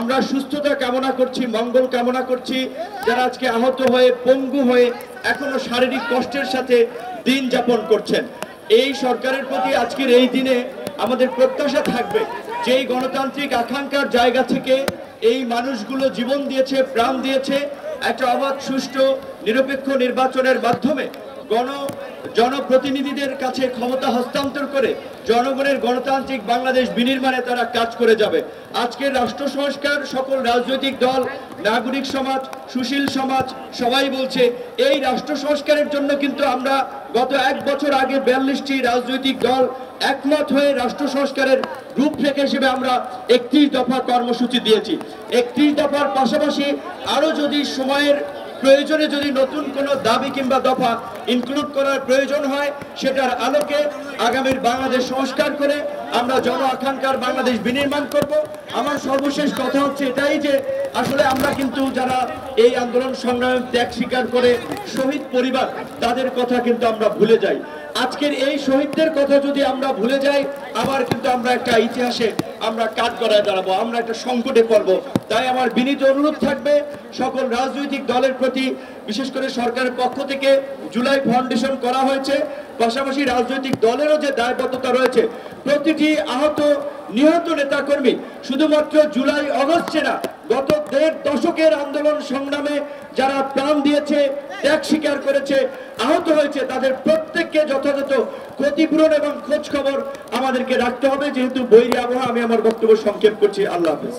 আমরা সুস্থতা কামনা করছি, মঙ্গল কামনা করছি। যারা আজকে আহত হয়ে পঙ্গু হয়ে এখনো শারীরিক কষ্টের সাথে দিন যাপন করছেন, এই সরকারের প্রতি আজকের এই দিনে আমাদের প্রত্যাশা থাকবে যে এই গণতান্ত্রিক আকাঙ্ক্ষার জায়গা থেকে এই মানুষগুলো জীবন দিয়েছে, প্রাণ দিয়েছে, একটা অবাধ সুষ্ঠু নিরপেক্ষ নির্বাচনের মাধ্যমে জনপ্রতিনিধিদের কাছে ক্ষমতা হস্তান্তর করে জনগণের গণতান্ত্রিক বাংলাদেশ বিনির্মাণে তারা কাজ করে যাবে। আজকের রাষ্ট্র সংস্কার সকল রাজনৈতিক দল, নাগরিক সমাজ, সুশীল সমাজ সবাই বলছে এই রাষ্ট্র সংস্কারের জন্য কিন্তু আমরা গত 1 বছর আগে 42টি রাজনৈতিক দল একমত হয়ে রাষ্ট্র সংস্কারের রূপরেখা হিসেবে আমরা 31 দফা কর্মসূচি দিয়েছি। 31 দফার পাশাপাশি আরো যদি সময়ের প্রয়োজনে যদি নতুন কোনো দাবি কিংবা দফা ইনক্লুড করার প্রয়োজন হয়, সেটার আলোকে আগামীর বাংলাদেশ সংস্কার করে আমরা জন আকাঙ্ক্ষার বাংলাদেশ বিনির্মাণ করব। আমার সর্বশেষ কথা হচ্ছে এটাই যে আসলে আমরা কিন্তু যারা এই আন্দোলন সংগ্রামে ত্যাগ স্বীকার করে শহীদ পরিবার, তাদের কথা কিন্তু আমরা ভুলে যাই। আজকের এই শহীদদের কথা যদি আমরা ভুলে যাই, আবার কিন্তু আমরা একটা ইতিহাসে আমরা কাঠ গড়ায় দাঁড়াবো, আমরা একটা সংকটে পড়বো। তাই আমার বিনীত অনুরোধ থাকবে সকল রাজনৈতিক দলের প্রতি, বিশেষ করে সরকারের পক্ষ থেকে জুলাই ফাউন্ডেশন করা হয়েছে, পাশাপাশি রাজনৈতিক দলেরও যে দায়বদ্ধতা রয়েছে, প্রতিটি আহত নিহত নেতাকর্মী শুধুমাত্র জুলাই অগস্টে না, গত 1.5 দশকের আন্দোলন সংগ্রামে যারা প্রাণ দিয়েছে, ত্যাগ স্বীকার করেছে, আহত হয়েছে, তাদের প্রত্যেককে যথাযথ ক্ষতিপূরণ এবং খোঁজ খবর আমাদেরকে রাখতে হবে। যেহেতু বৈরী আবহাওয়া, আমি আমার বক্তব্য সংক্ষেপ করছি। আল্লাহ হাফেজ।